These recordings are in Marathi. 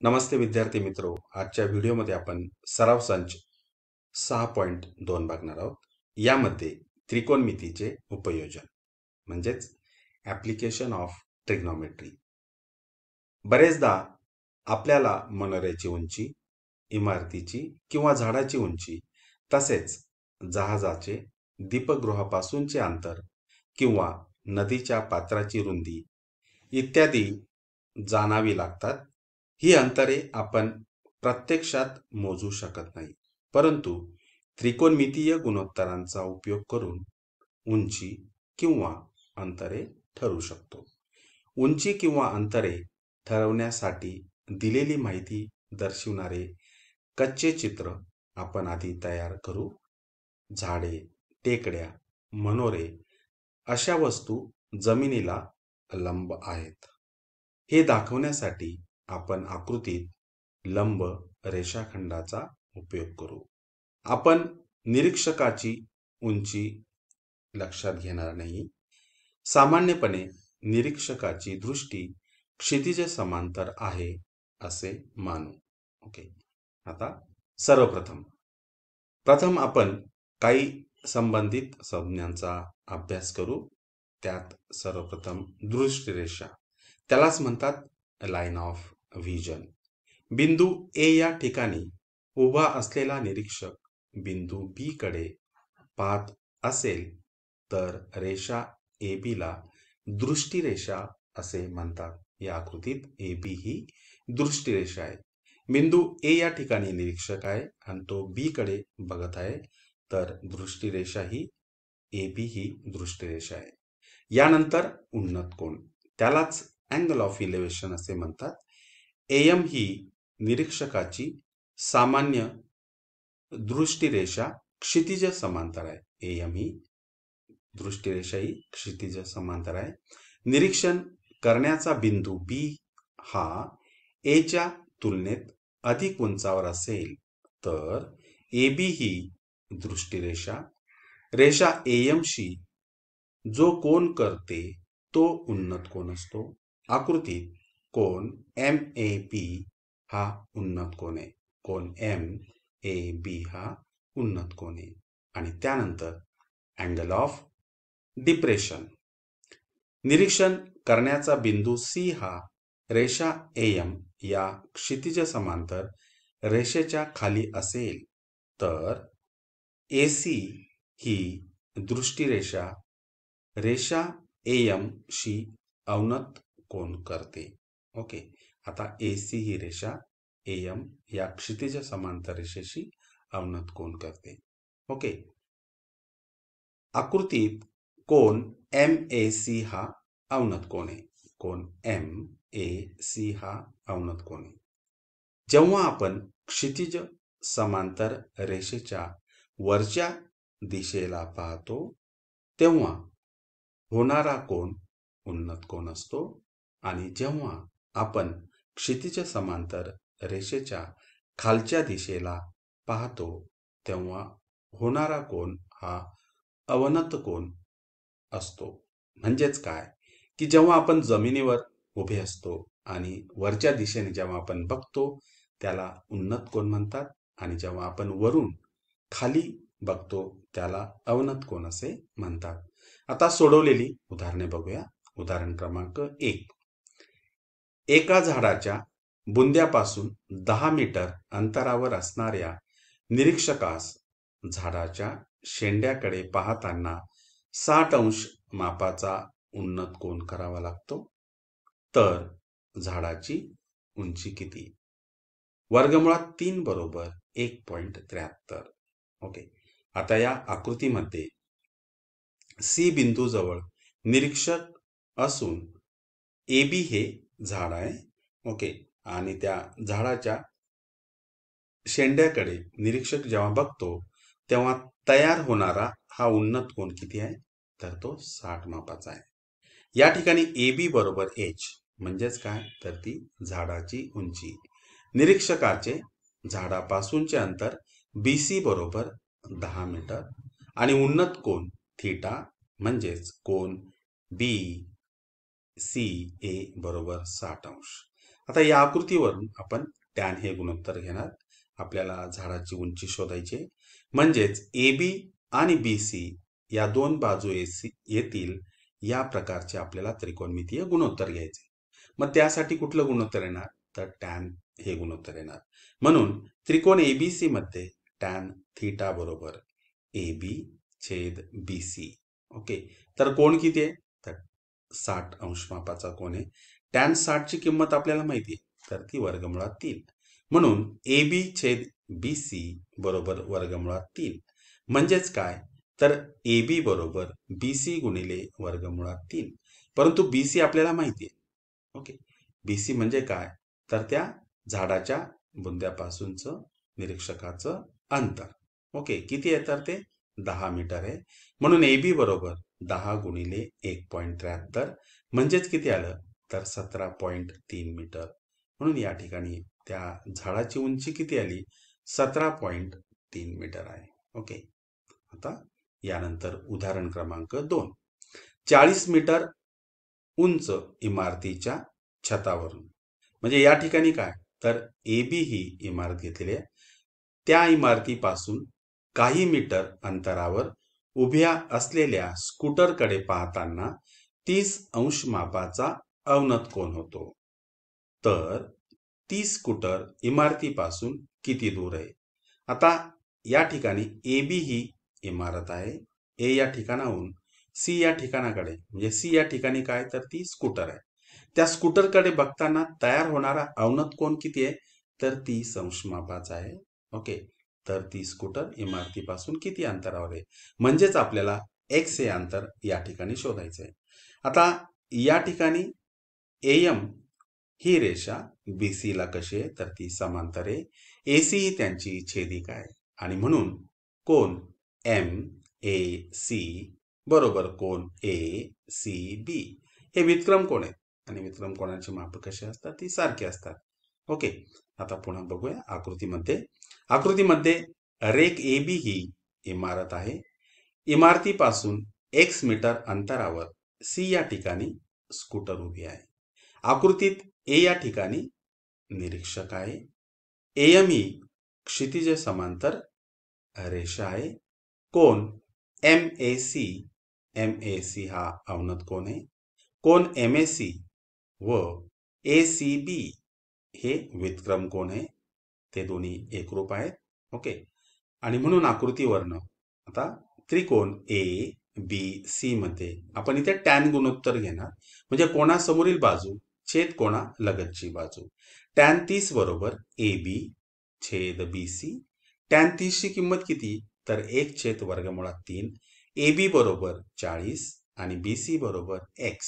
नमस्ते विद्यार्थी मित्रो, आजच्या व्हिडिओमध्ये आपण सराव संच 6.2 बघणार आहोत. यामध्ये त्रिकोणमितीचे उपयोजन म्हणजेच ॲप्लिकेशन ऑफ ट्रिग्नोमेट्री. बरेचदा आपल्याला मनोऱ्याची उंची, इमारतीची किंवा झाडाची उंची, तसेच जहाजाचे दीपगृहापासूनचे अंतर किंवा नदीच्या पात्राची रुंदी इत्यादी जाणावी लागतात. ही अंतरे आपण प्रत्यक्षात मोजू शकत नाही, परंतु त्रिकोणमितीय गुणोत्तरांचा उपयोग करून उंची किंवा अंतरे ठरवू शकतो. उंची किंवा अंतरे ठरवण्यासाठी दिलेली माहिती दर्शविणारे कच्चे चित्र आपण आधी तयार करू. झाडे, टेकड्या, मनोरे अशा वस्तू जमिनीला लंब आहेत हे दाखवण्यासाठी आपण आकृतीत लंब रेषाखंडाचा उपयोग करू. आपण निरीक्षकाची उंची लक्षात घेणार नाही. सामान्यपणे निरीक्षकाची दृष्टी क्षितिज समांतर आहे असे मानू. ओके, आता प्रथम आपण काही संबंधित संज्ञांचा अभ्यास करू. त्यात सर्वप्रथम दृष्टिरेषा, त्यालाच म्हणतात लाईन ऑफ व्हिजन. बिंदू ए या ठिकाणी उभा असलेला निरीक्षक बिंदू बी कडे पाहत असेल तर रेषा ए बी ला दृष्टिरेषा असे म्हणतात. या आकृतीत ए बी ही दृष्टिरेषा आहे. बिंदू ए या ठिकाणी निरीक्षक आहे आणि तो बी कडे बघत आहे, तर दृष्टिरेषा ही ए बी ही दृष्टिरेषा आहे. यानंतर उन्नत कोन, त्यालाच अँगल ऑफ इलेव्हेशन असे म्हणतात. एम ही निरीक्षकाची सामान्य दृष्टिरेषा क्षितिज समांतर आहे. एम ही दृष्टिरेषा ही क्षितिज समांतर आहे. निरीक्षण करण्याचा बिंदू बी हा ए च्या तुलनेत अधिक उंचावर असेल तर ए बी ही दृष्टिरेषा रेषा एम शी जो कोन करते तो उन्नत कोन असतो. आकृतीत कोन एम ए बी हा उन्नत कोन आहे. कोन एम ए बी हा उन्नत कोन आहे. आणि त्यानंतर अँगल ऑफ डिप्रेशन. निरीक्षण करण्याचा बिंदू सी हा रेषा एम या क्षितिज समांतर रेषेच्या खाली असेल तर ए सी ही दृष्टिरेषा रेषा एम शी अवनत कोन करते. ओके, आता ए सी ही रेषा एम या क्षितिज समांतर रेषेशी अवनत कोन करते. ओके, आकृतीत कोन एम ए सी हा अवनत कोन आहे. कोन एम ए सी हा अवनत कोन आहे. जेव्हा आपण क्षितिज समांतर रेषेच्या वरच्या दिशेला पाहतो तेव्हा होणारा कोन उन्नत कोन असतो, आणि जेव्हा आपण क्षितिज समांतर रेषेच्या खालच्या दिशेला पाहतो तेव्हा होणारा कोन हा अवनत कोन असतो. म्हणजेच काय की जेव्हा आपण जमिनीवर उभे असतो आणि वरच्या दिशेने जेव्हा आपण बघतो त्याला उन्नत कोन म्हणतात, आणि जेव्हा आपण वरून खाली बघतो त्याला अवनत कोन असे म्हणतात. आता सोडवलेली उदाहरणे बघूया. उदाहरण क्रमांक 1. एका झाडाच्या बुंद्यापासून 10 मीटर अंतरावर असणाऱ्या निरीक्षकास झाडाच्या शेंड्याकडे पाहताना 60 अंश मापाचा उन्नत कोन करावा लागतो. तर झाडाची उंची किती? वर्गमुळात 3 बरोबर 1.73. ओके, आता या आकृतीमध्ये सी बिंदूजवळ निरीक्षक असून ए बी हे झाड आहे. ओके, आणि त्या झाडाच्या शेंड्याकडे निरीक्षक जेव्हा बघतो तेव्हा तयार होणारा हा उन्नत कोन किती आहे? तर तो 60 मापाचा आहे. या ठिकाणी ए बी बरोबर एच म्हणजेच काय, तर ती झाडाची उंची. निरीक्षकाचे झाडापासूनचे अंतर बी सी बरोबर 10 मीटर आणि उन्नत कोन थीटा म्हणजेच कोन बी सी ए बरोबर 60 अंश. आता या आकृतीवरून आपण टॅन हे गुणोत्तर घेणार. आपल्याला झाडाची उंची शोधायची आहे. म्हणजेच AB आणि BC या दोन बाजू येतील या प्रकारचे आपल्याला त्रिकोणमितीय गुणोत्तर घ्यायचे. मग त्यासाठी कुठलं गुणोत्तर येणार? तर टॅन हे गुणोत्तर येणार. म्हणून त्रिकोण ABC मध्ये टॅन थीटा बरोबर AB छेद BC. ओके, तर कोण किती आहे? तर 60 अंश मापाचा कोण आहे. टॅन 60 ची किंमत आपल्याला माहिती आहे, तर ती वर्गमुळात 3. म्हणून AB छेद BC बरोबर वर्गमुळात 3. म्हणजेच काय? तर AB बरोबर BC गुणिले वर्गमुळात 3. परंतु BC आपल्याला माहिती आहे. ओके, BC म्हणजे काय? तर त्या झाडाच्या बुंद्यापासूनचं निरीक्षकाचं अंतर. ओके, किती आहे? तर ते 10 मीटर आहे. म्हणून AB बरोबर 10 गुणिले 1.73 म्हणजेच किती आलं? तर 17.3 मीटर. म्हणून या ठिकाणी त्या झाडाची उंची किती आली? 17.3 मीटर आहे. ओके, आता यानंतर उदाहरण क्रमांक 2. 40 मीटर उंच इमारतीच्या छतावरून, म्हणजे या ठिकाणी काय? तर AB ही इमारत घेतलेली आहे. त्या इमारतीपासून काही मीटर अंतरावर उभ्या असलेल्या स्कूटरकडे पाहताना 30 अंश मापाचा अवनत कोन होतो. तर ती स्कूटर इमारतीपासून किती दूर आहे? आता या ठिकाणी AB ही इमारत आहे. A या ठिकाणाहून C या ठिकाणाकडे, म्हणजे C या ठिकाणी काय? तर ती स्कूटर आहे. त्या स्कूटरकडे बघताना तयार होणारा अवनत कोन किती आहे? तर 30 अंश मापाचा आहे. ओके, तर ती स्कूटर इमारतीपासून किती अंतरावर आहे? म्हणजेच आपल्याला X हे अंतर या ठिकाणी शोधायचं आहे. आता या ठिकाणी AM ही रेषा BC ला कशी आहे? तर ती समांतर आहे. AC ही त्यांची छेदिका आहे आणि म्हणून कोन MAC बरोबर कोन ACB हे व्युत्क्रम कोण आहेत आणि व्युत्क्रम कोणाची माप कशी असतात? ती सारखी असतात. ओके, आता पुन्हा बघूया आकृतीमध्ये. आकृतीमध्ये रेख AB ही इमारत आहे. इमारतीपासून X मीटर अंतरावर C या ठिकाणी स्कूटर उभी आहे. आकृतीत A या ठिकाणी निरीक्षक आहे. AM ही क्षितिज समांतर रेषा आहे. कोन MAC हा अवनत कोन आहे. कोन MAC व ACB हे व्युत्क्रम कोन आहे. ते दोन्ही एकरूप आहेत. ओके, आणि म्हणून आकृतीवरनं आता त्रिकोण ABC मध्ये आपण इथे टॅन गुणोत्तर घेणार. म्हणजे कोणासमोरील बाजू छेद कोणा लगतची बाजू. टॅन 30 बरोबर AB छेद BC. टॅन 30 ची किंमत किती? तर 1 छेद वर्गमुळात 3. AB बरोबर 40 आणि BC बरोबर X.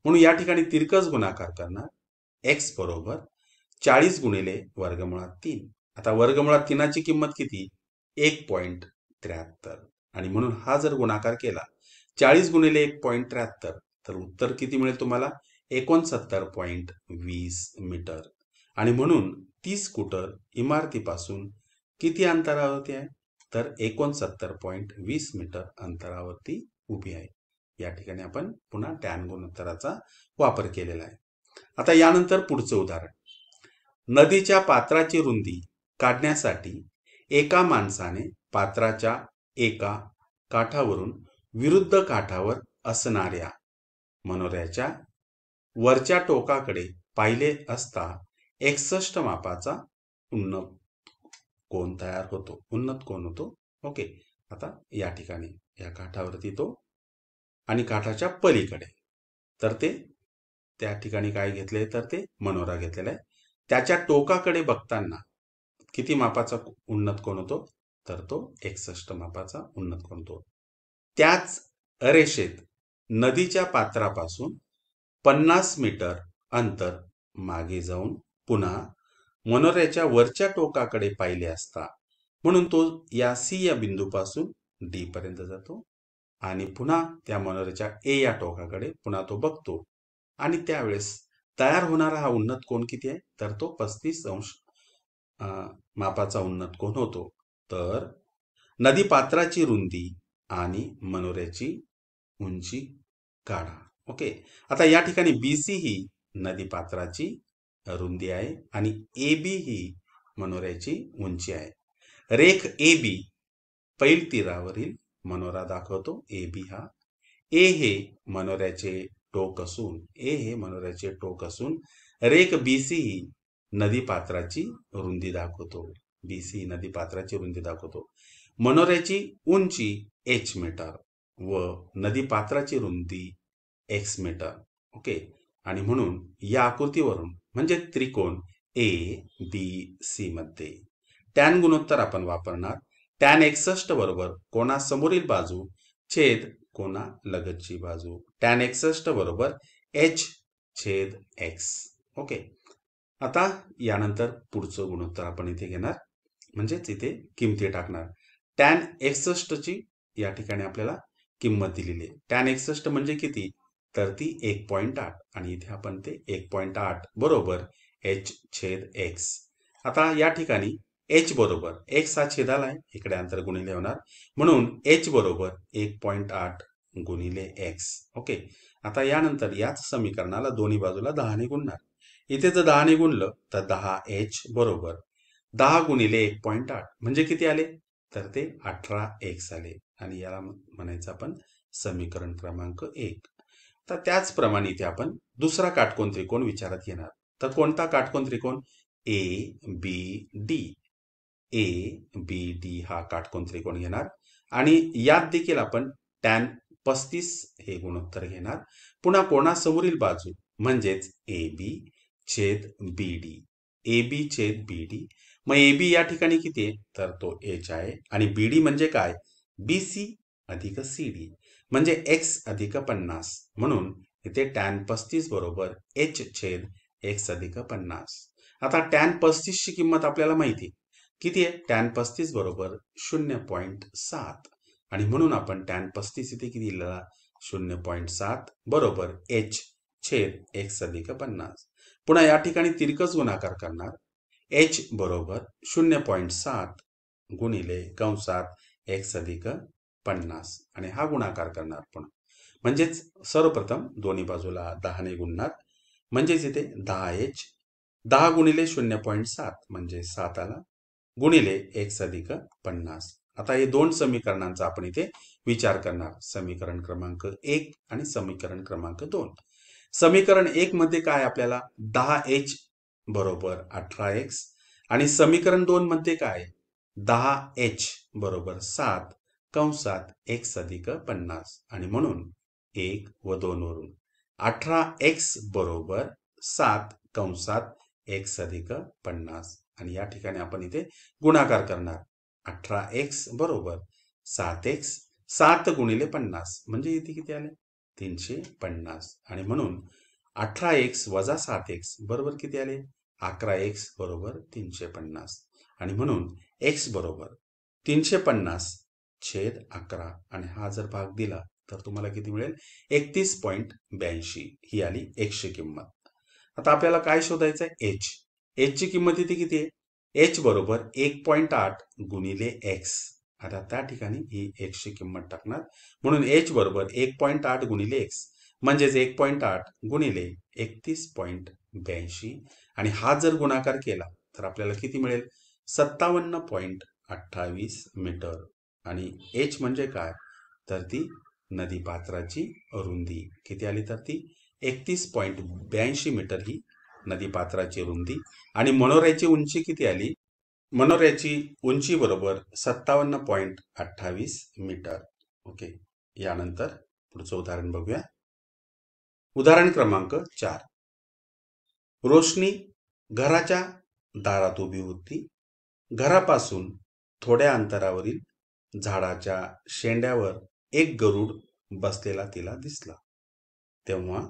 म्हणून या ठिकाणी तिरकस गुणाकार करणार. X बरोबर 40 गुणिले वर्गमुळात 3. आता वर्गमुळात 3 ची किंमत किती? 1.73. आणि म्हणून हा जर गुणाकार केला 40 गुणिले 1.73 तर उत्तर किती मिळेल तुम्हाला? 69.20 मीटर. आणि म्हणून ती स्कूटर इमारतीपासून किती अंतरावरती आहे? तर 69.20 मीटर अंतरावरती उभी आहे. या ठिकाणी आपण पुन्हा टॅन गुणोत्तराचा वापर केलेला आहे. आता यानंतर पुढचं उदाहरण. नदीच्या पात्राची रुंदी काढण्यासाठी एका माणसाने पात्राच्या एका काठावरून विरुद्ध काठावर असणाऱ्या मनोऱ्याच्या वरच्या टोकाकडे पाहिले असता 61 मापाचा उन्नत कोन तयार होतो. उन्नत कोन होतो. ओके, आता या ठिकाणी या काठावरती तो आणि काठाच्या पलीकडे, तर ते त्या ठिकाणी काय घेतले? तर ते मनोरा घेतलेला आहे. त्याच्या टोकाकडे बघताना किती मापाचा उन्नत कोन होतो? तर तो 61 मापाचा उन्नत कोन होतो. त्याच रेषेत नदीच्या पात्रापासून 50 मीटर अंतर मागे जाऊन पुन्हा मनोऱ्याच्या वरच्या टोकाकडे पाहिले असता, म्हणून तो या C या बिंदूपासून D पर्यंत जातो आणि पुन्हा त्या मनोऱ्याच्या A या टोकाकडे पुन्हा तो बघतो आणि त्यावेळेस तयार होणारा हा उन्नत कोन किती आहे? तर तो 35 अंश मापाचा उन्नत कोन होतो. तर नदी पात्राची रुंदी आणि मनोऱ्याची उंची काढा. ओके, आता या ठिकाणी BC ही नदी पात्राची रुंदी आहे आणि ए बी ही मनोऱ्याची उंची आहे. रेख ए बी पैल तीरावरील मनोरा दाखवतो. ए बी हा ए हे मनोऱ्याचे टोक असून रेख बीसी ही नदीपात्राची रुंदी दाखवतो. मनोऱ्याची उंची एच मीटर व नदीपात्राची रुंदी एक्स मीटर. ओके. आणि म्हणून या आकृतीवरून म्हणजे त्रिकोण ए बी सी मध्ये टॅन गुणोत्तर आपण वापरणार. टॅन 61 बरोबर कोणा समोरील बाजू छेद कोणा लगतची बाजू. टॅन 61 बरोबर एच छेद एक्स. ओके. आता यानंतर पुढचं गुणोत्तर आपण इथे घेणार, म्हणजेच इथे किमती टाकणार. टॅन 61 ची या ठिकाणी आपल्याला किंमत दिलेली आहे. टॅन 61 म्हणजे किती, तर ती 1.8 आणि इथे आपण ते 1.8 बरोबर एच छेद एक्स. आता या ठिकाणी एच बरोबर एक्स हा छेदाला आहे, इकडे अंतर गुणिले होणार, म्हणून एच बरोबर 1.8 गुणिले एक्स. ओके. आता यानंतर याच समीकरणाला दोन्ही बाजूला 10 ने गुणणार. इथे जर 10 ने गुणलं तर 10 एच बरोबर 10 गुणिले 1.8 म्हणजे किती आले, तर ते 18 एक्स आले आणि याला म्हणायचं आपण समीकरण क्रमांक 1. तर त्याचप्रमाणे इथे आपण दुसरा काटकोन त्रिकोण विचारात घेणार. तर कोणता काटकोन त्रिकोण, ए बी डी हा काटकोन त्रिकोण घेणार आणि यात देखील आपण टॅन 35 हे गुणोत्तर घेणार. पुन्हा कोणासमोरील बाजू म्हणजेच ए बी छेद बी डी. मग ए बी या ठिकाणी किती आहे, तर तो एच आहे आणि बी डी म्हणजे काय, बी सी अधिक सी डी म्हणजे एक्स अधिक 50. म्हणून इथे टॅन 35 बरोबर एच छेद एक्स अधिक 50. आता टॅन 35 ची किंमत आपल्याला माहिती आहे किती आहे, टॅन 35 बरोबर 0.7 आणि म्हणून आपण टॅन 35 इथे किती लिहिला, 0.7 बरोबर एच छेद एक्स अधिक 50. पुन्हा या ठिकाणी तिरकस गुणाकार करणार. एच बरोबर 0.7 गुणिले कंसात एक्स अधिक 50 आणि हा गुणाकार करणार पुन्हा, म्हणजेच सर्वप्रथम दोन्ही बाजूला 10 ने गुणणार, म्हणजेच इथे 10 एच 10 गुणिले 0.7 म्हणजे 7 आला गुणिले एक्स अधिक 50. आता हे दोन समीकरणांचा आपण इथे विचार करणार, समीकरण क्रमांक 1 आणि समीकरण क्रमांक 2. समीकरण 1 मध्ये काय आपल्याला 10 एच बरोबर 18 एक्स आणि समीकरण 2 मध्ये काय 10 एच बरोबर 7 कंसात एक्स अधिक 50 आणि म्हणून 1 व 2 वरून 18 एक्स बरोबर 7 कंसात एक्स अधिक 50 आणि या ठिकाणी आपण इथे गुणाकार करणार. 18 एक्स बरोबर 7 एक्स 7 गुणिले 50 म्हणजे इथे किती आले, 350 आणि म्हणून 18 एक्स वजा 7 एक्स बरोबर किती आले, 11 एक्स बरोबर 350 आणि म्हणून एक्स बरोबर 350 छेद 11 आणि हा जर भाग दिला तर तुम्हाला किती मिळेल, 31.82 ही आली एक्सची किंमत. आता आपल्याला काय शोधायचं आहे, एच ची किंमत इथे किती आहे, एच बरोबर 1.8 गुणिले एक्स. आता त्या ठिकाणी ही एक्सची किंमत टाकणार, म्हणून एच बरोबर 1.8 गुणिले एक्स म्हणजेच 1.8 गुणिले 31.82 आणि हा जर गुणाकार केला तर आपल्याला किती मिळेल, 57.28 मीटर. आणि एच म्हणजे काय, तर ती नदीपात्राची रुंदी किती आली, तर ती 31.82 मीटर ही नदीपात्राची रुंदी आणि मनोऱ्याची उंची किती आली, मनोऱ्याची उंची बरोबर 57.28 मीटर. ओके. यानंतर पुढचं उदाहरण बघूया. उदाहरण क्रमांक 4. रोशनी घराच्या दारात उभी होती. घरापासून थोड्या अंतरावरील झाडाच्या शेंड्यावर एक गरुड बसलेला तिला दिसला. तेव्हा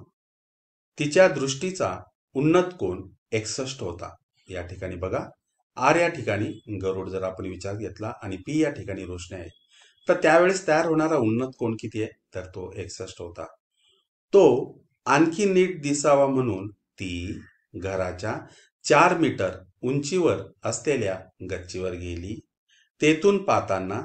तिच्या दृष्टीचा उन्नत कोन 61 होता. या ठिकाणी बघा, आर या ठिकाणी गरुड जर आपण विचार घेतला आणि पी या ठिकाणी रोशनी आहे, तर त्यावेळेस तयार होणारा उन्नत कोन किती आहे, तर तो 61 होता. तो आणखी नीट दिसावा म्हणून ती घराच्या 4 मीटर उंचीवर असलेल्या गच्चीवर गेली. तेथून पाहताना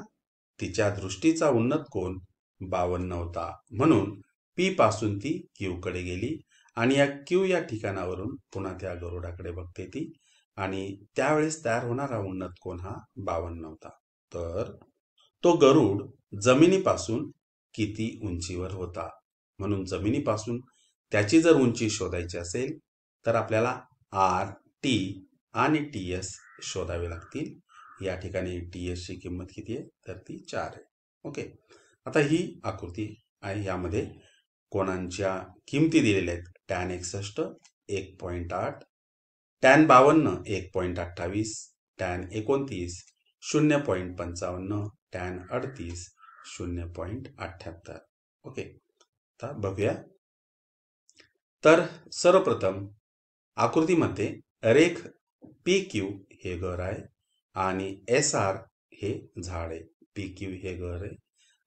तिच्या दृष्टीचा उन्नत कोन 52 होता. म्हणून पी पासून ती क्यू कडे गेली आणि या क्यू या ठिकाणावरून पुन्हा त्या गरुडाकडे बघते ती आणि त्यावेळेस तयार होणारा उन्नत कोन हा 52 होता. तर तो गरुड जमिनीपासून किती उंचीवर होता? म्हणून जमिनीपासून त्याची जर उंची शोधायची असेल तर आपल्याला आर, टी आणि टी एस शोधावे लागतील. या ठिकाणी टी एस ची किंमत किती आहे? तर ती 4 आहे. ओके. आता ही आकृती आहे. यामध्ये कोणांच्या किमती दिलेल्या आहेत. Tan 61 1.8, tan 52 1.28, tan 29 0.55, tan 38 0.78. Okay. आता बघूया. तर सर्वप्रथम आकृतीमध्ये रेख पी क्यू हे घर आहे आणि एस आर हे झाड आहे. पी क्यू हे घर आहे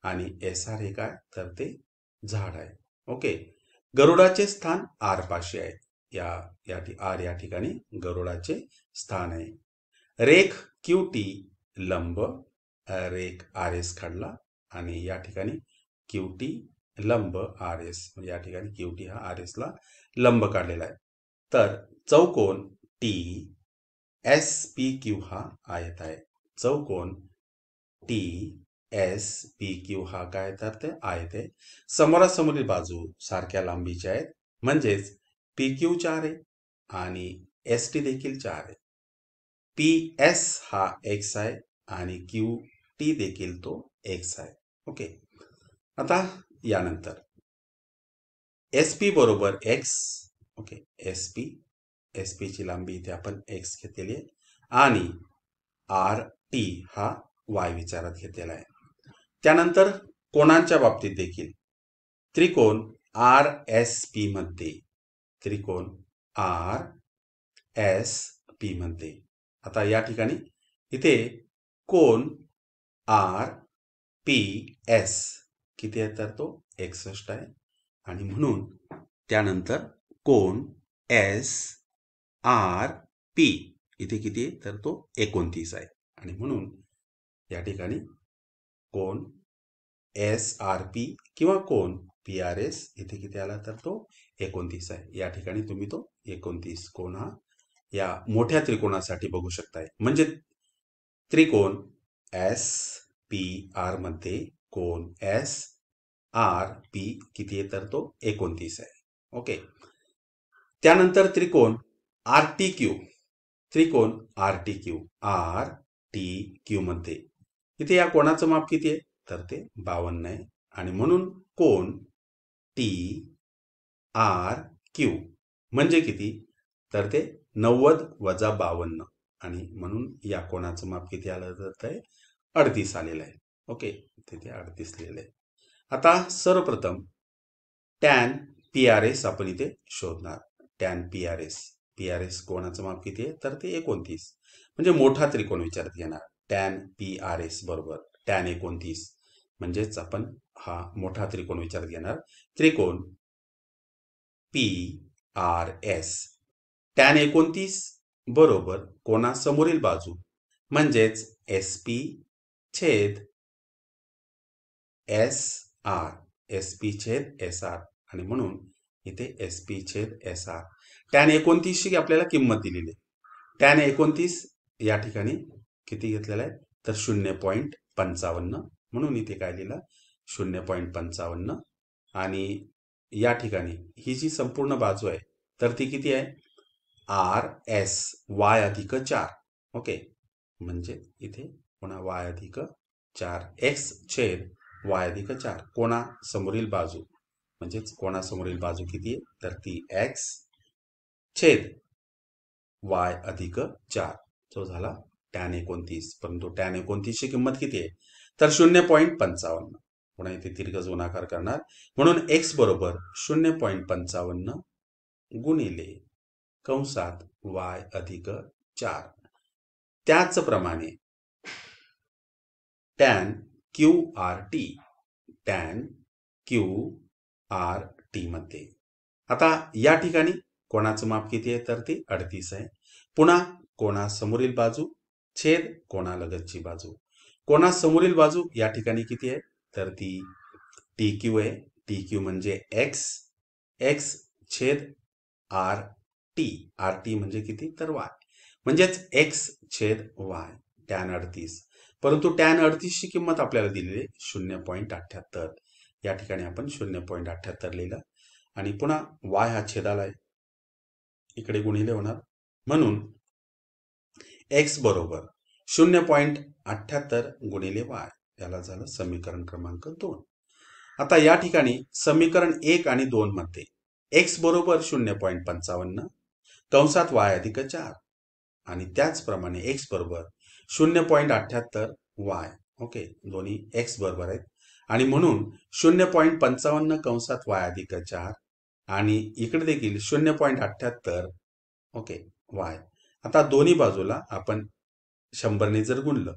आणि एस आर हे काय? तर ते झाड आहे. ओके. गरुडाचे स्थान आर पाशी आहे. आर या ठिकाणी गरुडाचे स्थान आहे. रेख क्यू टी लंब रेख आर एस काढला आणि या ठिकाणी क्यू टी लंब आर एस, या ठिकाणी क्यू टी हा आर एस ला लंब काढलेला आहे. तर चौकोन टी एस पी क्यू हा आयत आहे. चौकोन टी एस पी क्यू हा काय? तर ते आयत आहे. समोरासमोरील बाजू सारख्या लांबीच्या आहेत, म्हणजेच पी क्यू 4 आहे आणि एस टी देखील 4 आहे. पी एस हा एक्स आहे आणि क्यू टी देखील तो एक्स आहे. ओके. आता यानंतर एस पी बरोबर एक्स. ओके. एस पी ची लांबी इथे आपण एक्स घेतलेली आहे आणि आर टी हा वाय विचारात घेतलेला आहे. त्यानंतर कोणांच्या बाबतीत देखील त्रिकोण आर एस पी मध्ये, त्रिकोण आर एस पी मध्ये. आता या ठिकाणी इथे कोण आर पी एस किती आहे? तर तो 61 आहे आणि म्हणून त्यानंतर कोण एस आर पी इथे किती आहे? तर तो 29 आहे आणि म्हणून या ठिकाणी कोण एस आर पी किंवा कोण पी आर एस इथे किती आला? तर तो 29 आहे. या ठिकाणी तुम्ही तो 29 कोण हा या मोठ्या त्रिकोणासाठी बघू शकताय. म्हणजे त्रिकोण एस पी आर मध्ये कोण एस आर पी किती आहे? तर तो 29 आहे. ओके. त्यानंतर त्रिकोण आर टी क्यू, त्रिकोण R T Q, R T Q मध्ये इथे या कोणाचं माप किती आहे? तर ते 52 आहे आणि म्हणून कोण टी आर क्यू म्हणजे किती? तर ते 90 वजा 52 आणि म्हणून या कोणाचं माप किती आलं? तर ते 38 आलेलं आहे. ओके. तिथे 38 लिहिलं आहे. आता सर्वप्रथम टॅन पी आर एस आपण इथे शोधणार. Tan P R S, P R S कोणाचं माप किती आहे? तर ते 29 म्हणजे मोठा त्रिकोण विचारात घेणार. टॅन पी आर एस बरोबर टॅन 29 म्हणजेच आपण हा मोठा त्रिकोण विचारात घेणार. त्रिकोण पी आर एस टॅन 29 बरोबर कोणासमोरील बाजू म्हणजेच एस पी छेद एस आर, एस पी छेद एस आर आणि म्हणून इथे एस पी छेद एस आर. टॅन 29 ची आपल्याला किंमत दिलेली आहे. टॅन 29 या ठिकाणी किती घेतलेला आहे? तर 0.55 म्हणून इथे काय लिहिलं? 0.55 आणि या ठिकाणी ही जी संपूर्ण बाजू आहे तर ती किती आहे? आर एस वाय अधिक 4. ओके. म्हणजे इथे पुन्हा वाय अधिक 4 एक्स छेद वाय अधिक 4 कोणा समोरील बाजू म्हणजेच कोणासमोरील बाजू किती आहे? तर ती एक्स छेद वाय अधिक 4 जो झाला टॅन 29. परंतु टॅन 29 ची किंमत किती आहे? तर 0.55. पुन्हा इथे तिरकस गुणाकार करणार म्हणून एक्स बरोबर 0.55 गुणिले कंसात वाय अधिक 4. त्याचप्रमाणे tan Q R T, tan Q R T मध्ये आता या ठिकाणी कोणाचं माप किती आहे? तर ते 38 आहे. पुन्हा कोणासमोरील बाजू छेद कोणालगतची बाजू. कोणासमोरील बाजू या ठिकाणी किती आहे? तर ती टी क्यू आहे. टी क्यू म्हणजे एक्स, एक्स छेद आर टी म्हणजे किती तर वाय, म्हणजेच एक्स छेद वाय टॅन 38. परंतु टॅन 38 ची किंमत आपल्याला दिलेली आहे 0.78. या ठिकाणी आपण 0.78 लिहिलं आणि पुन्हा वाय हा छेदाला आहे, इकडे गुणिले होणार, म्हणून एक्स बरोबर 0.78 गुणिले वाय, याला झालं समीकरण क्रमांक 2. आता या ठिकाणी समीकरण 1 आणि 2 मध्ये एक्स बरोबर 0.55 कंसात वाय अधिक 4 आणि त्याचप्रमाणे एक्स बरोबर 0.78 वाय, ओके, दोन्ही एक्स बरोबर आहेत आणि म्हणून 0.55 कंसात वाय अधिक 4 आणि इकडे देखील 0.78, ओके, वाय. आता दोन्ही बाजूला आपण 100ने जर गुणलं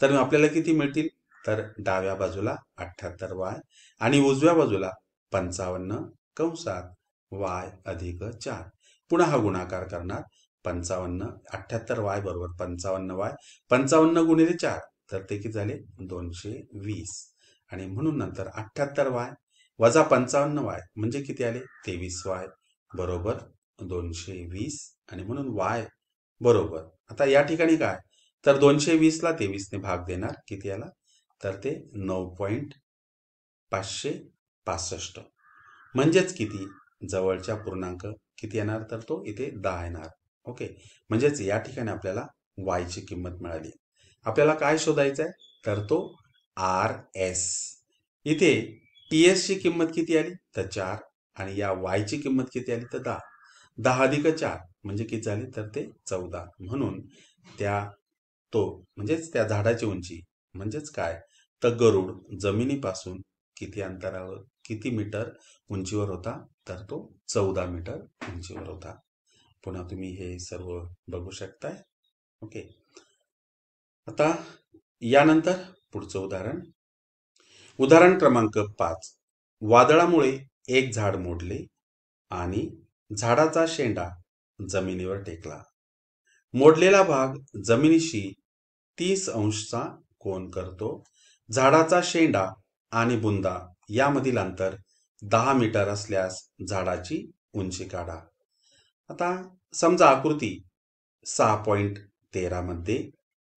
तर आपल्याला किती मिळतील, तर डाव्या बाजूला 78 वाय आणि उजव्या बाजूला 55 कंसात वाय अधिक 4. पुन्हा हा गुणाकार करणार, 55 78 वाय बरोबर 55 वाय, 55 गुणिले 4 तर ते किती झाले 220 आणि म्हणून नंतर 78 वाय वजा 55 वाय म्हणजे किती आले 23 वाय बरोबर 220 आणि म्हणून वाय बरोबर, आता या ठिकाणी काय तर 220 ला 23 ने भाग देणार, किती आला तर ते 9.565 म्हणजेच किती जवळच्या पूर्णांक किती येणार तर तो इथे 10 येणार, ओके. म्हणजेच या ठिकाणी आपल्याला वाय ची किंमत मिळाली. आपल्याला काय शोधायचं आहे तर तो आर एस. इथे टी एस ची किंमत किती आली तर 4 आणि या वाय ची किंमत किती आली तर 10. 10 अधिक 4 म्हणजे किती झाली तर ते 14. म्हणून म्हणजेच त्या झाडाची उंची म्हणजेच काय तर गरुड जमिनीपासून किती अंतरावर किती मीटर उंचीवर होता तर तो 14 मीटर उंचीवर होता. पुन्हा तुम्ही हे सर्व बघू शकताय, ओके. आता यानंतर पुढचं उदाहरण क्रमांक 5. वादळामुळे एक झाड मोडले आणि झाडाचा शेंडा जमिनीवर टेकला. मोडलेला भाग जमिनीशी 30 अंशचा कोन करतो. झाडाचा शेंडा आणि बुंदा यामधील अंतर 10 मीटर असल्यास झाडाची उंची काढा. आता समजा आकृती 6.13 मध्ये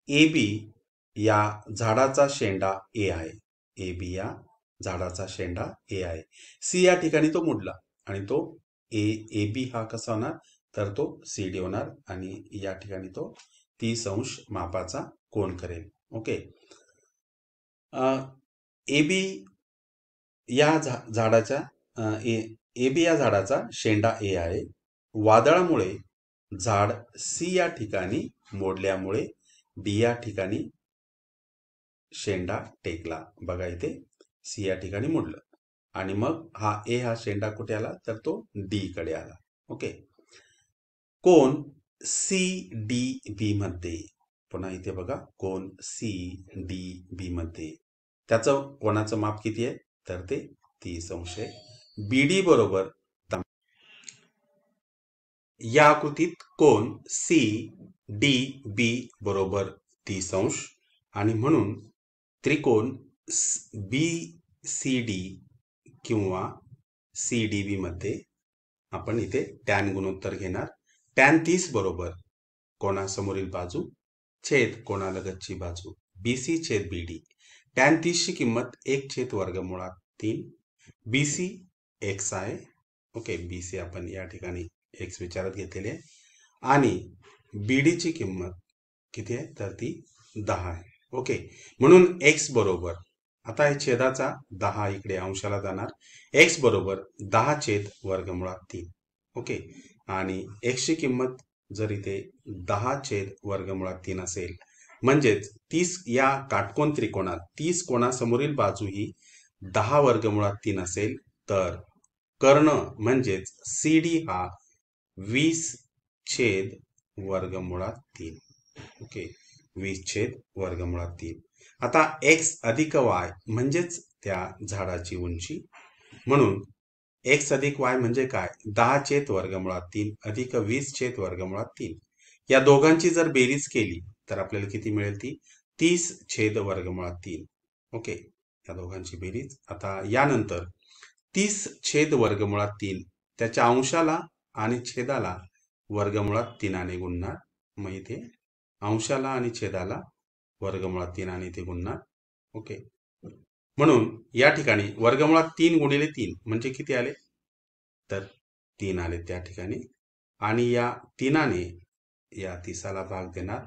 ए बी या झाडाचा शेंडा ए आहे. ए बी या झाडाचा शेंडा ए आहे. सी या ठिकाणी तो मोडला आणि तो ए बी हा कसा होणार तर तो सी डी होणार आणि या ठिकाणी तो 30 अंश मापाचा कोन करेल, ओके. ए बी या झाडाच्या ए बी या झाडाचा शेंडा ए आहे. वादळामुळे झाड सी या ठिकाणी मोडल्यामुळे डी या ठिकाणी शेंडा टेकला. बघा इथे सी या ठिकाणी मोडलं आणि मग हा शेंडा कुठे आला तर तो डी कडे आला, ओके. कोन सी डी बी मध्ये, पुन्हा इथे बघा कोन सी डी बी मध्ये त्याचं कोणाचं माप किती आहे तर ते 30 अंश आहे. बीडी बरोबर या आकृतीत कोन सी डी बी बरोबर 30 अंश आणि म्हणून त्रिकोण बी सी डी किंवा सी डी बी मध्ये आपण इथे टॅन गुणोत्तर घेणार. टॅन 30 बरोबर कोणासमोरील बाजू छेद कोणालगतची बाजू बीसी छेद बीडी. टॅन 30 ची किंमत 1/√3. बीसी एक्स आहे, ओके. बीसी आपण या ठिकाणी एक्स विचारात घेतलेली आहे आणि बीडी ची किंमत किती आहे तर ती 10 आहे, ओके. म्हणून एक्स बरोबर, आता हे छेदाचा 10 इकडे अंशाला जाणार, एक्स बरोबर 10/√3, ओके. आणि एक्स ची किंमत जर इथे 10/√3 असेल म्हणजेच 30 या काटकोन त्रिकोणात 30 कोणासमोरील बाजू ही 10/√3 असेल तर कर्ण म्हणजेच सी डी हा 20/√3, ओके. 20/√3. आता एक्स अधिक वाय म्हणजेच त्या झाडाची उंची, म्हणून एक्स अधिक वाय म्हणजे काय 10/√3 अधिक 20/√3. या दोघांची जर बेरीज केली तर आपल्याला किती मिळेल ती 30/√3, ओके. या दोघांची बेरीज. आता यानंतर 30/√3 त्याच्या अंशाला आणि छेदाला वर्गमुळात 3 गुणणार. मग इथे अंशाला आणि छेदाला वर्गमुळात 3 ते गुणणार. ओके, म्हणून या ठिकाणी वर्गमुळात 3 गुणिले 3 म्हणजे किती आले, तर 3 आले त्या ठिकाणी. आणि या 3ने या 30ला भाग देणार.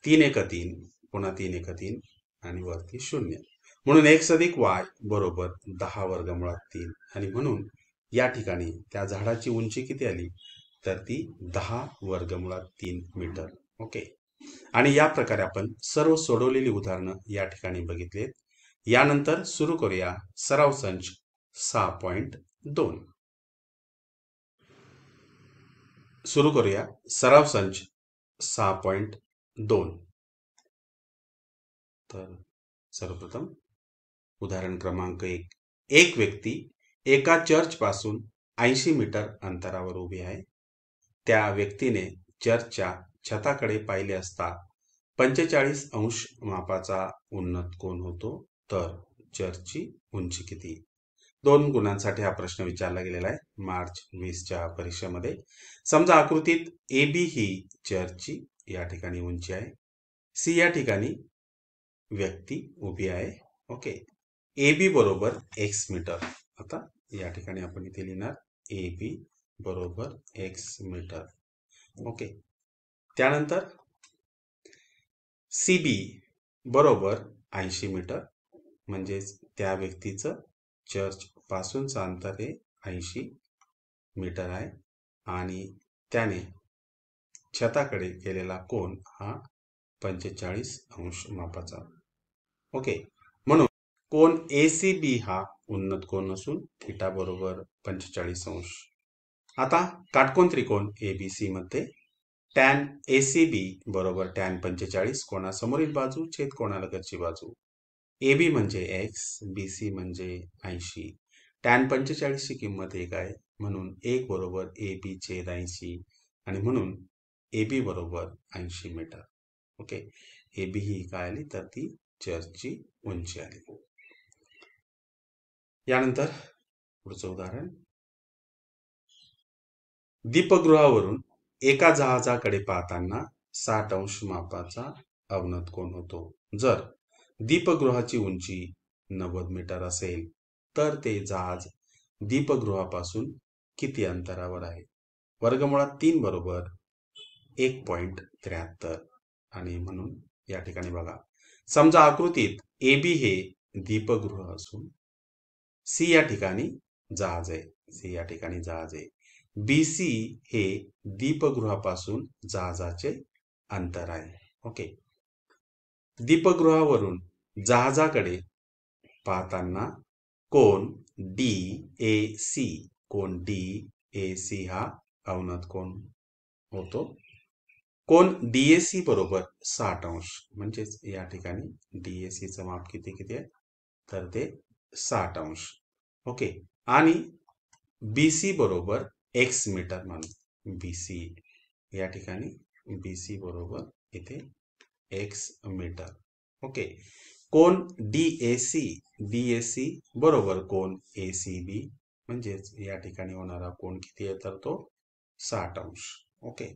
3 एक 3, पुन्हा 3 एक 3 आणि वरती 0. म्हणून x अधिक y बरोबर 10 वर्गमुळात 3. आणि म्हणून या ठिकाणी त्या झाडाची उंची किती आली, तर ती 10 वर्गमुळात 3 मीटर. ओके, आणि या प्रकारे आपण सर्व सोडवलेली उदाहरणं या ठिकाणी बघितलेत. यानंतर सुरू करूया सराव संच 6.2. सुरू करूया सराव संच 6.2. तर सर्वप्रथम उदाहरण क्रमांक 1. एक व्यक्ती एका चर्च पासून 80 मीटर अंतरावर उभी आहे. त्या व्यक्तीने चर्चच्या छताकडे पाहिले असता 45 अंश मापाचा उन्नत कोन होतो. तर चर्चची उंची किती. 2 गुणांसाठी हा प्रश्न विचारला गेलेला आहे मार्च 20च्या परीक्षेमध्ये. समजा आकृतीत AB ही चर्चची या ठिकाणी उंची आहे. C या ठिकाणी व्यक्ती उभी आहे. ओके, AB बरोबर x मीटर. आता या ठिकाणी आपण इथे लिहिणार AB बरोबर x मीटर. ओके, त्यानंतर CB बरोबर 80 मीटर, म्हणजेच त्या व्यक्तीचं चर्च पासूनचं अंतर हे 80 मीटर आहे आणि त्याने छताकडे केलेला कोन हा 45 अंश मापाचा. ओके, म्हणून कोन ACB हा उन्नत कोन असून थिटा बरोबर 45 अंश. आता काटकोन त्रिकोण ABC मध्ये टॅन ACB बरोबर टॅन 45 कोणासमोरील बाजू छेद कोणालगतची बाजू. AB म्हणजे x, BC म्हणजे 80. टॅन 45 ची किंमत 1 आहे, म्हणून 1 बरोबर AB छेद 80 आणि म्हणून AB बरोबर 80 मीटर. ओके, AB ही काय आली, तर ती चर्चची उंची आली. यानंतर पुढचं उदाहरण. दीपगृहावरून एका जहाजाकडे पाहताना 60 अंश मापाचा अवनत कोन होतो. जर दीपगृहाची उंची 90 मीटर असेल तर ते जहाज दीपगृहापासून किती अंतरावर आहे. वर्गमुळात 3 बरोबर 1.73. आणि म्हणून या ठिकाणी बघा, समजा आकृतीत AB हे दीपगृह असून C या ठिकाणी जहाज आहे. C या ठिकाणी जहाज आहे. BC हे दीपगृहापासून जहाजाचे अंतर आहे. ओके, दीपगृहावरून जहाजाकडे पाहताना कोन DAC, कोन DAC हा अवनत कोन होतो. कोन DAC बरोबर 60 अंश, म्हणजेच या ठिकाणी DAC चं माप किती आहे, तर ते 60 अंश. ओके, आणि BC बरोबर x मीटर म्हणून BC या ठिकाणी BC बरोबर इथे x मीटर. ओके, कोन DAC बरोबर कोन ACB, म्हणजेच या ठिकाणी होणारा कोन किती आहे, तर तो 60 अंश. ओके,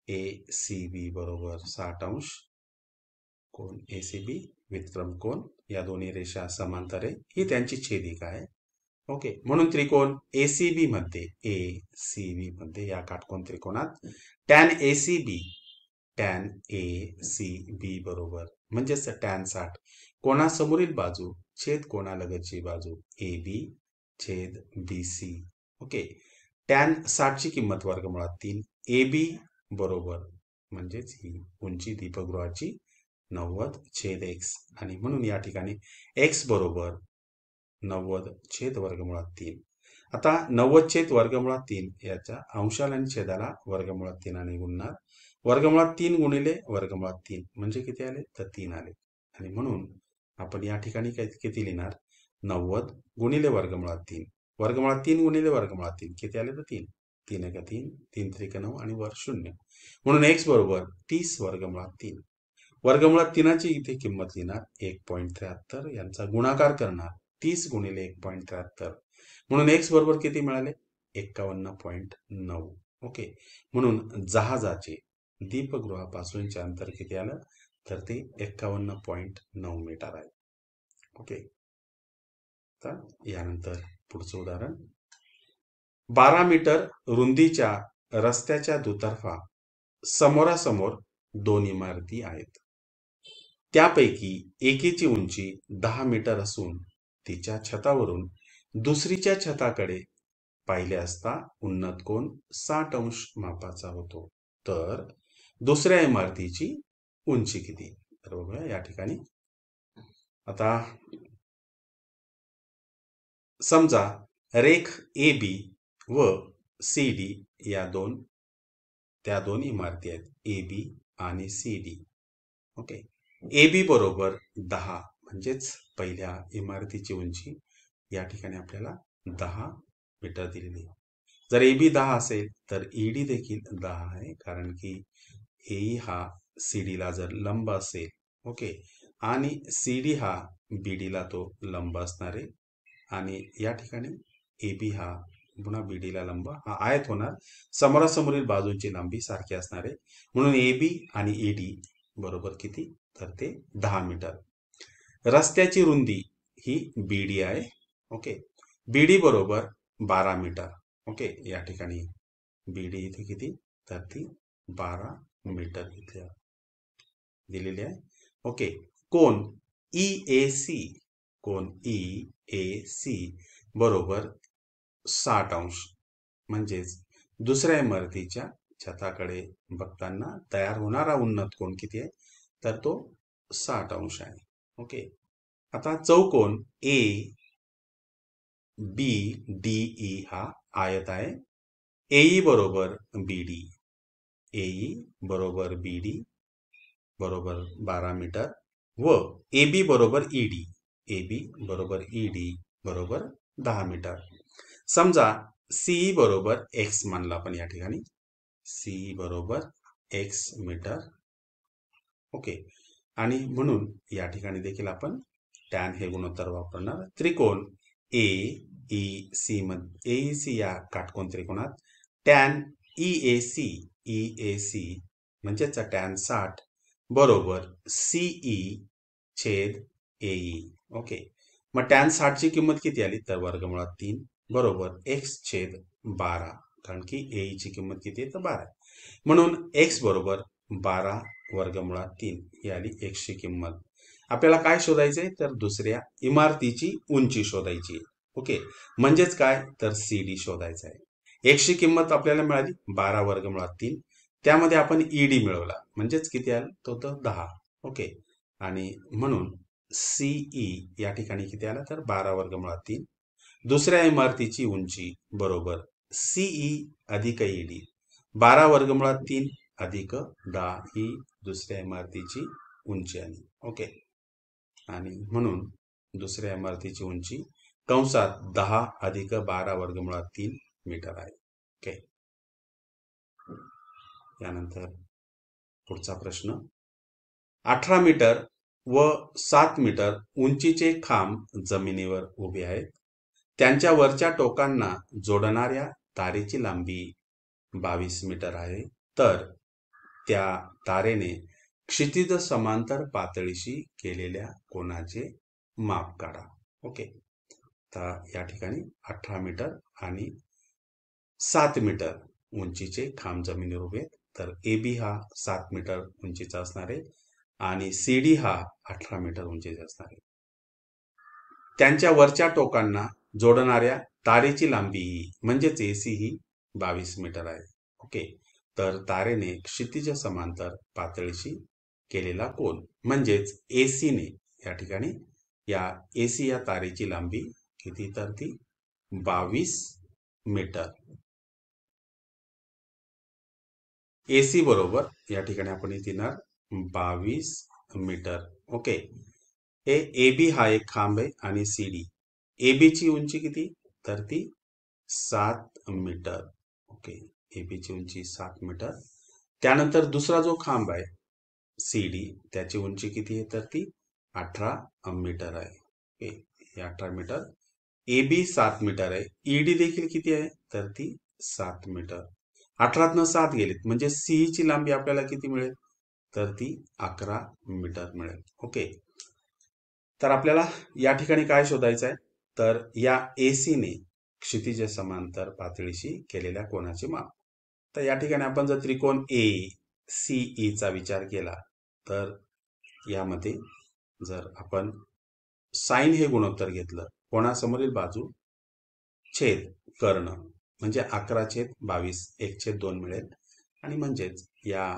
ACB बरोबर 60 अंश. कोन ACB व्युत्क्रम कोन, या दोन्ही रेषा समांतर आहे, ही त्यांची छेदिका आहे. ओके, म्हणून त्रिकोण ACB मध्ये या काटकोन त्रिकोणात टॅन ACB बरोबर, म्हणजेच टॅन 60 कोणासमोरील बाजू छेद कोणालगतची बाजू AB छेद BC. ओके, टॅन 60 ची किंमत वर्गमुळात 3. AB बरोबर, म्हणजेच ही उंची दीपगृहाची 90 छेद x, आणि म्हणून या ठिकाणी x बरोबर 90 छेद वर्गमुळात 3. आता 90 छेद वर्गमुळात 3 याच्या अंशाला आणि छेदाला वर्गमुळात 3 गुणणार. वर्गमुळात 3 गुणिले वर्गमुळात 3 म्हणजे किती आले, तर 3 आले. आणि म्हणून आपण या ठिकाणी किती लिहिणार, 90 गुणिले वर्गमुळात 3. वर्गमुळात 3 गुणिले वर्गमुळात 3 किती आले, तर 3. 3 एक 3, 3 त्रिक 9 आणि वर 0. म्हणून x बरोबर 30 वर्गमुळात 3. वर्गमुळात 3ची इथे किंमत लिहिणार 1.73. यांचा गुणाकार करणार 30 गुणिले 1.73. म्हणून x बरोबर किती मिळाले, 51.9. ओके, म्हणून जहाजाचे दीपगृहापासूनचे अंतर किती आलं तर ते 51.9 मीटर आहे. ओके, तर यानंतर पुढचं उदाहरण, 12 मीटर रुंदीच्या रस्त्याच्या दुतर्फा समोरासमोर 2 इमारती आहेत. त्यापैकी एकीची उंची 10 मीटर असून तिच्या छतावरून दुसरीच्या छताकडे पाहिले असता उन्नत कोन 60 अंश मापाचा होतो. तर दुसऱ्या इमारतीची उंची किती? तर बघूया या ठिकाणी. आता समजा रेख ए बी व सी डी त्या दोन इमारती आहेत, ए बी आणि C D. Okay, A B बरोबर 10 म्हणजेच पहिल्या इमारतीची उंची या ठिकाणी आपल्याला 10 मीटर दिलेली आहे. जर ए बी 10 असेल तर ईडी देखील 10 आहे, कारण की ए हा सी ला जर लंब असेल, ओके, आणि सी डी हा बी ला तो लंब असणार आहे, आणि या ठिकाणी ए बी हा पुन्हा बी ला लंब हा आयत होणार. समोरासमोरील बाजूंची लांबी सारखी असणार आहे, म्हणून ए बी आणि ईडी बरोबर किती तर ते 10 मीटर. रस्त्याची रुंदी ही बीडी आहे. ओके, बीडी बरोबर 12 मीटर. ओके, या ठिकाणी बीडी इथे किती तर ती 12 मीटर इथे दिलेली आहे. ओके, कोन EAC बरोबर 60 अंश, म्हणजेच दुसऱ्या इमारतीच्या छताकडे बघताना तयार होणारा उन्नत कोन किती आहे तर तो 60 अंश आहे. ओके, आता चौकोन ABDE हा आयत आहे. AE बरोबर BD, AE बरोबर BD बरोबर 12 मीटर व AB बरोबर ED, AB बरोबर ED बरोबर 10 मीटर. समजा CE बरोबर x मानला आपण या ठिकाणी, CE बरोबर x मीटर. ओके, आणि म्हणून या ठिकाणी देखील आपण टॅन हे गुणोत्तर वापरणार. त्रिकोण AEC या काटकोन त्रिकोणात टॅन EAC म्हणजेच टॅन 60 बरोबर CE छेद AE. ओके, मग टॅन 60 ची किंमत किती आली तर वर्गमुळात 3 बरोबर x छेद 12, कारण की AE ची किंमत किती आहे तर 12 आहे, म्हणून x बरोबर 12 वर्गमुळात 3 ही आली x ची किंमत. आपल्याला काय शोधायचंय तर दुसऱ्या इमारतीची उंची शोधायची आहे. ओके, म्हणजेच काय तर CD शोधायचा आहे. x ची किंमत आपल्याला मिळाली 12 वर्गमुळात 3, त्यामध्ये आपण ED मिळवला म्हणजेच किती आलं तो 10. ओके, आणि म्हणून CE या ठिकाणी किती आला तर 12 वर्गमुळात 3. दुसऱ्या इमारतीची उंची बरोबर CE अधिक ED, 12 वर्गमुळात 3 अधिक 10 ही दुसऱ्या इमारतीची उंची आली. ओके, आणि म्हणून दुसऱ्या इमारतीची उंची कंसात 10 अधिक 12 वर्गमुळात 3 मीटर आहे. ओके, यानंतर पुढचा प्रश्न, 18 मीटर व 7 मीटर उंचीचे खांब जमिनीवर उभे आहेत. त्यांच्या वरच्या टोकांना जोडणाऱ्या तारेची लांबी 22 मीटर आहे. तर त्या तारेने क्षितिज समांतर पातळीशी केलेल्या कोनाचे माप काढा. ओके, तर या ठिकाणी 18 मीटर आणि 7 मीटर उंचीचे खांब जमिनीवर उभे आहेत. तर AB हा 7 मीटर उंचीचा असणार आहे आणि CD हा 18 मीटर उंचीचा असणार आहे. त्यांच्या वरच्या टोकांना जोडणाऱ्या तारेची लांबी म्हणजेच AC ही 22 मीटर आहे. ओके, तर तारेने क्षितिज समांतर पातळीशी केलेला कोन म्हणजेच AC ने या ठिकाणी या AC या तारेची लांबी किती तर ती 22 मीटर. AC बरोबर या ठिकाणी आपण इथे येणार 22 मीटर. ओके, हे AB हा एक खांब आहे आणि CD, AB ची उंची किती तर ती 7 मीटर. ओके, AB ची उंची 7 मीटर. त्यानंतर दुसरा जो खांब आहे CD, त्याची उंची किती आहे तर ती 18 मीटर आहे. ओके, हे 18 मीटर. ए बी 7 मीटर आहे, ईडी देखील किती आहे तर ती 7 मीटर. 18तनं 7 गेलीत म्हणजे सीईची लांबी आपल्याला किती मिळेल तर ती 11 मीटर मिळेल. ओके, तर आपल्याला या ठिकाणी काय शोधायचं आहे तर या एसीने क्षितिज समांतर पातळीशी केलेल्या कोनाचे माप. तर या ठिकाणी आपण जर त्रिकोण ए सीई चा विचार केला तर यामध्ये जर आपण साइन हे गुणोत्तर घेतलं, कोणासमोरील बाजू छेद कर्ण म्हणजे 11/22 1/2 मिळेल. आणि म्हणजेच या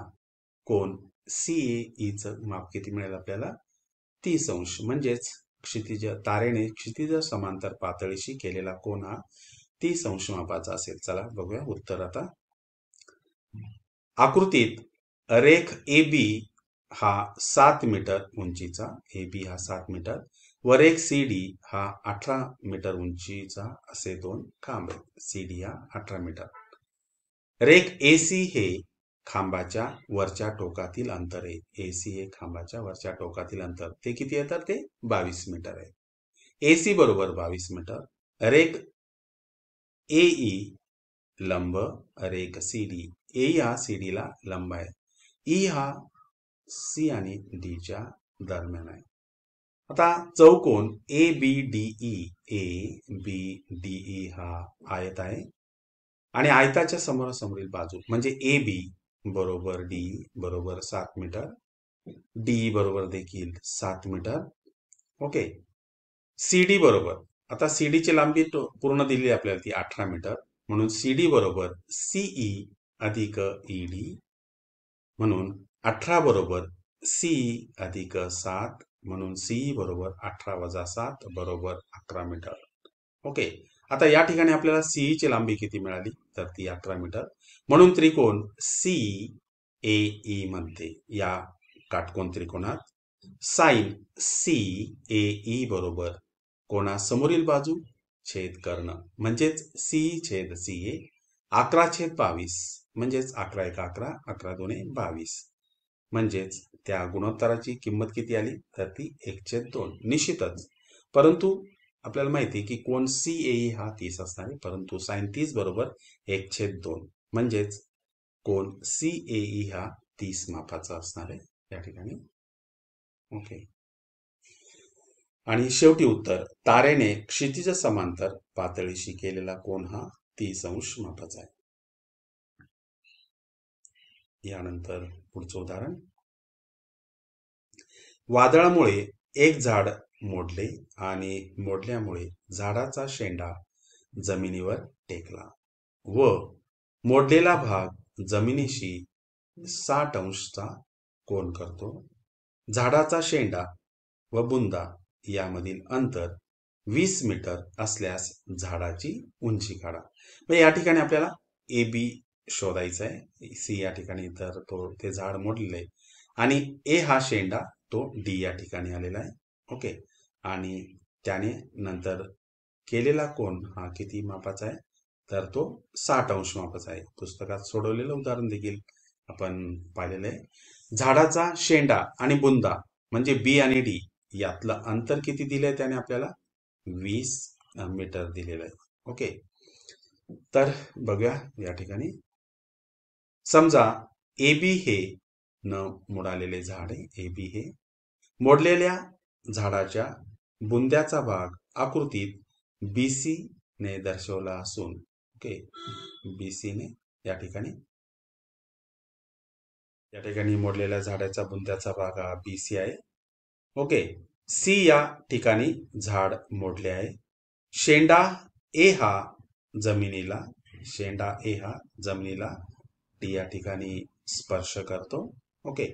कोन सीईचं माप किती मिळेल आपल्याला 30 अंश. म्हणजेच तारेने क्षितिज समांतर पातळीशी केलेला कोन हा 30 अंश मापाचा असेल. चला बघूया उत्तर आता. आकृतीत रेख ए बी हा 7 मीटर उंचीचा, ए बी हा 7 मीटर व रेख सी डी हा 18 मीटर उंचीचा असे दोन खांब आहेत. सी डी हा 18 मीटर. रेख एसी हे खांबाच्या वरच्या टोकातील अंतर आहे. एसी हे खांबाच्या वरच्या टोकातील अंतर ते किती आहे तर ते 22 मीटर आहे. एसी बरोबर 22 मीटर. रेख एई लंब रेख सीडी, ए हा सीडी ला लंब आहे, ई हा सी आणि डी च्या दरम्यान आहे. आता चौकोन A B DE, A B DE हा आयत आहे आणि आयताच्या समोरासमोरील बाजू म्हणजे ए बी बरोबर डी बरोबर 7 मीटर, डी बरोबर देखील 7 मीटर. ओके, सीडी बरोबर, आता सीडी ची लांबी पूर्ण दिली आपल्याला ती 18 मीटर, म्हणून सीडी बरोबर सीई अधिक ईडी, म्हणून 18 बरोबर सीई अधिक 7, म्हणून सीई बरोबर 18 वजा 7 बरोबर 11 मीटर. ओके, आता या ठिकाणी आपल्याला सीई ची लांबी किती मिळाली तर ती 11 मीटर. म्हणून त्रिकोण सी ए ई मध्ये या काटकोन त्रिकोणात साइन सी ए ई बरोबर कोणासमोरील बाजू छेद कर्ण म्हणजेच सी छेद सी ए 11/22 म्हणजेच 11 1 11 11 2 22 म्हणजेच त्या गुणोत्तराची किंमत किती आली तर ती 1/2. निश्चितच, परंतु आपल्याला माहिती की कोन सीएई हा 30 असणार आहे, परंतु साइन 30 बरोबर 1/2 म्हणजेच कोन सीएई हा 30 मापाचा असणार आहे या ठिकाणी. ओके, आणि शेवटी उत्तर तारेने क्षितिज समांतर पातळीशी केलेला कोन हा 30 अंश मापाचा आहे. यानंतर पुढचं उदाहरण. वादळामुळे एक झाड मोडले आणि मोडल्यामुळे झाडाचा शेंडा जमिनीवर टेकला व मोडलेला भाग जमिनीशी 60 अंशचा कोन करतो. झाडाचा शेंडा व बुंदा यामधील अंतर 20 मीटर असल्यास झाडाची उंची काढा. या ठिकाणी आपल्याला ए बी शोधायचा आहे. सी या ठिकाणी तर ते झाड मोडलेलं आहे आणि ए हा शेंडा तो डी या ठिकाणी आलेला आहे. ओके, आणि त्याने नंतर केलेला कोन हा किती मापाचा आहे तर तो 60 अंश मापाचा आहे. पुस्तकात सोडवलेलं उदाहरण देखील आपण पाहिलेलं आहे. झाडाचा शेंडा आणि बुंदा म्हणजे बी आणि डी यातलं अंतर किती दिलंय त्याने आपल्याला 20 मीटर दिलेलं आहे. ओके, तर बघूया या ठिकाणी. समजा ए बी हे न मोडालेले झाड आहे. ए बी हे मोडलेल्या झाडाच्या बुंद्याचा भाग आकृतीत बीसी ने दर्शवला असून, ओके, बीसी ने या ठिकाणी मोडलेल्या झाडाचा बुंद्याचा भाग हा बीसी आहे. ओके, सी या ठिकाणी झाड मोडले आहे. शेंडा ए हा जमिनीला डी या ठिकाणी स्पर्श करतो. ओके,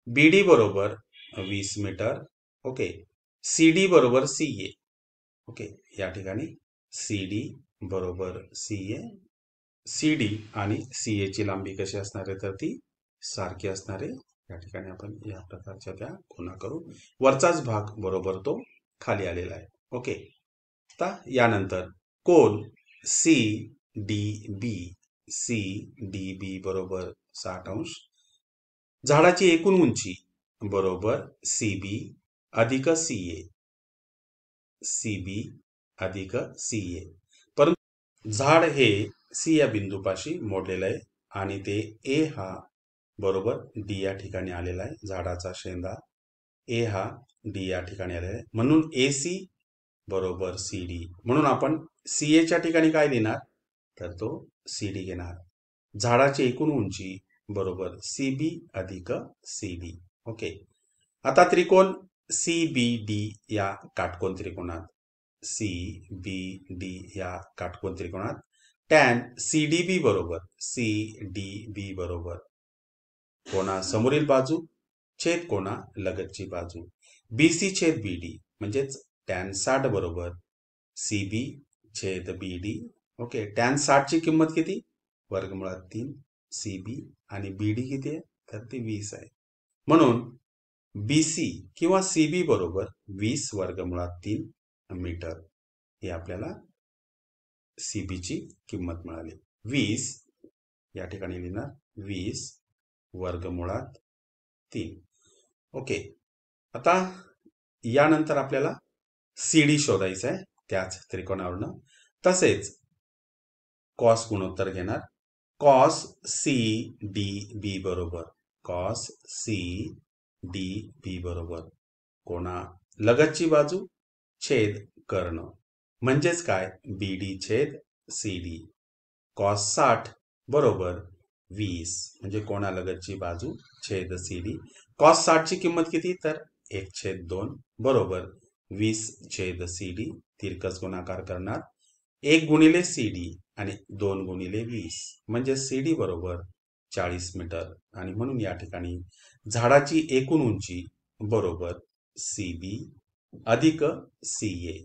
बीडी बरोबर 20 मीटर. ओके, सीडी बरोबर सीए. ओके, या ठिकाणी सीडी बरोबर सीए. सीडी आणि सीए ची लांबी कशी असणार आहे तर ती सारखी असणार आहे. या ठिकाणी आपण या प्रकारच्या त्या खुणा करू. वरचाच भाग बरोबर तो खाली आलेला आहे. ओके, आता यानंतर कोन सी डी बी बरोबर 60 अंश. झाडाची एकूण उंची बरोबर सीबी अधिक सीए. सीबी अधिक सी ए. परंतु झाड हे सी या बिंदूपाशी मोडलेलं आहे आणि ते ए हा बरोबर डी या ठिकाणी आलेला आहे. झाडाचा शेंडा ए हा डी या ठिकाणी आलेला आहे, म्हणून ए सी बरोबर सी डी. म्हणून आपण सी एच्या ठिकाणी काय लिहिणार, तर तो सी डी घेणार. झाडाची एकूण उंची बरोबर सी बी अधिक सी डी. ओके. आता त्रिकोण सी बी डी या काटकोन त्रिकोणात सी बी डी या काटकोन त्रिकोणात टॅन सी डी बी बरोबर सी डी बी बरोबर कोणा समोरील बाजू छेद कोणा लगतची बाजू बीसी छेद बीडी म्हणजेच टॅन 60 बरोबर सी बी छेद बी डी. ओके. टॅन 60 ची किंमत किती, वर्गमुळात 3 सी बी आणि बी डी किती आहे, तर ती 20 आहे. म्हणून बीसी किंवा सीबी बरोबर 20 वर्गमुळात 3 मीटर ही आपल्याला सीबीची किंमत मिळाली. 20 या ठिकाणी लिहिणार 20 वर्गमुळात 3. ओके. आता यानंतर आपल्याला सीडी शोधायचं आहे त्याच त्रिकोणावरनं. तसेच कॉस गुणोत्तर घेणार. कॉस सी डी बी बरोबर कॉस सी डी बी बरोबर कोणा लगतची बाजू छेद कर्ण म्हणजेच काय, बी डी छेद सी डी. कॉस 60 बरोबर 20 म्हणजे कोणा लगतची बाजू छेद सी डी. कॉस 60 ची किंमत किती, तर 1/2 बरोबर 20 छेद सी डी. तिरकस गुणाकार करणार 1 गुणिले सी डी आणि 2 गुणिले 20 म्हणजे सी डी बरोबर 40 मीटर. आणि म्हणून या ठिकाणी झाडाची एकूण उंची बरोबर सी बी अधिक सी ए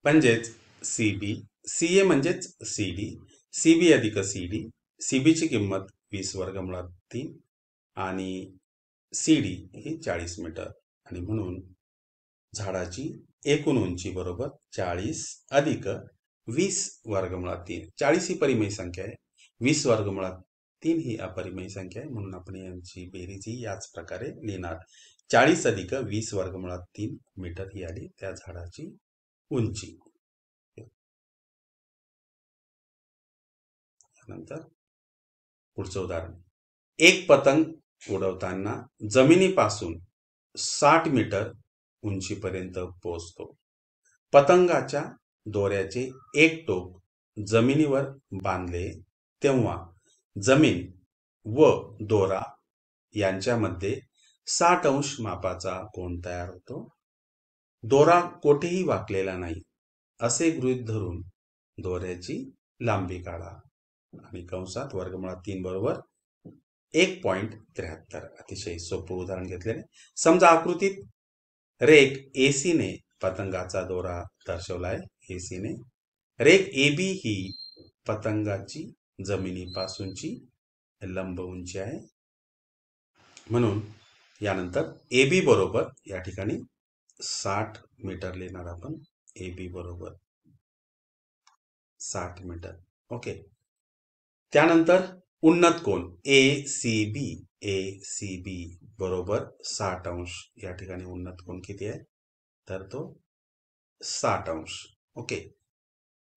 म्हणजेच सी बी सी ए म्हणजेच सी डी सी बी अधिक सी डी. सी बीची किंमत 20 वर्गमुळात 3 आणि सी डी ही 40 मीटर. आणि म्हणून झाडाची एकूण उंची बरोबर 40 अधिक 20 वर्गमुळात 3. 40 ही परिमेय संख्या आहे, 20 वर्गमुळात 3 ही अपरिमेय संख्या आहे, म्हणून आपण यांची बेरीज ही याच प्रकारे लिहिणार. 40 अधिक 20 वर्गमुळात 3 मीटर ही आली त्या झाडाची उंची. नंतर पुढचं उदाहरण. एक पतंग उडवताना जमिनीपासून 60 मीटर उंचीपर्यंत पोहोचतो. पतंगाच्या दोऱ्याचे एक टोक जमिनीवर बांधले तेव्हा जमीन व दोरा यांच्यामध्ये 60 अंश मापाचा कोन तयार होतो. दोरा कोठेही वाकलेला नाही असे गृहीत धरून दोऱ्याची लांबी काढा. आणि कंसात वर्गमुळात 3 बरोबर 1.73. अतिशय सोपं उदाहरण घेतलेले. समजा आकृतीत रेख एसी ने पतंगाचा दोरा दर्शवला आहे. एसी ने रेख एबी ही पतंगाची जमिनीपासूनची लंब उंची आहे. म्हणून यानंतर एबी बरोबर या ठिकाणी 60 मीटर लिहिणार आपण. एबी बरोबर 60 मीटर. ओके. त्यानंतर उन्नत कोन ए सी बी बरोबर 60 अंश. या ठिकाणी उन्नत कोन किती आहे, तर तो 60 अंश. ओके.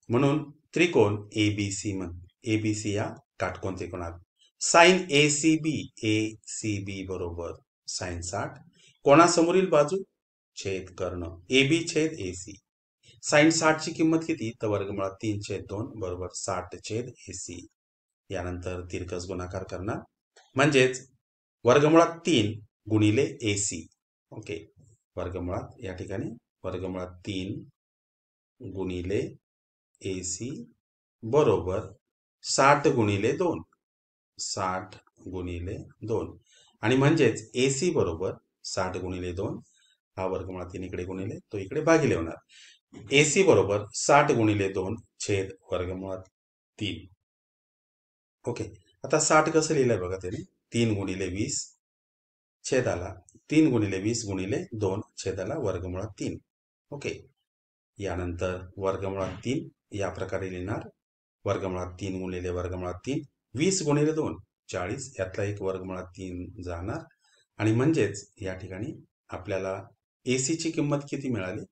म्हणून त्रिकोण एबीसी या काटकोन त्रिकोणात साइन ए सी बी बरोबर साइन 60 कोणासमोरील बाजू छेद कर्ण एबी छेद एसी. साइन 60 ची किंमत किती, तर वर्गमुळात 3/2 बरोबर 60 छेद एसी. यानंतर तिरकस गुणाकार करणार म्हणजेच वर्गमुळात 3 गुणिले एसी. ओके. वर्गमुळात या ठिकाणी वर्गमुळात 3 गुणिले एसी बरोबर 60 गुणिले 2 60 गुणिले 2 आणि म्हणजेच एसी बरोबर 60 गुणिले 2. हा वर्गमुळात 3 इकडे गुणिले तो इकडे भागिले होणार. एसी बरोबर 60 गुणिले 2 छेद वर्गमुळात 3. ओके. आता 60 कसं लिहिलंय बघा त्याने. 3 गुणिले 20 छेदाला 3 गुणिले 20 गुणिले 2 छेदाला वर्गमुळात 3. ओके. यानंतर वर्गमुळात 3 या प्रकारे लिहिणार. वर्गमुळात 3 गुणिले वर्गमुळात 3 20 गुणिले 2 40 यातला एक वर्गमुळात 3 जाणार. आणि म्हणजेच या ठिकाणी आपल्याला एसी ची किंमत किती मिळाली,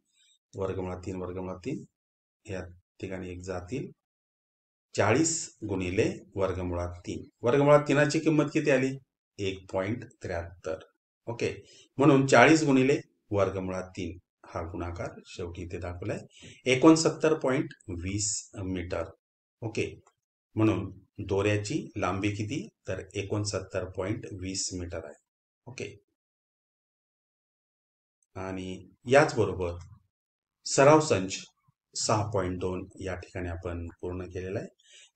वर्गमुळात 3 वर्गमुळात 3 या ठिकाणी एक जातील 40 गुणिले वर्गमुळात 3. वर्गमुळात 3ची किंमत किती आली? 1.73. ओके, म्हणून 40 गुणिले वर्गमुळात 3 हा गुणाकार शेवटी इथे दाखवलाय 69.20 मीटर. ओके, म्हणून दोऱ्याची लांबी किती? तर 69.20 मीटर आहे. ओके, आणि याचबरोबर सराव संच 6.2 या ठिकाणी आपण पूर्ण केलेला आहे.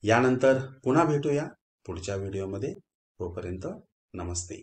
यानंतर पुन्हा भेटूया पुढच्या व्हिडिओमध्ये. तोपर्यंत नमस्ते.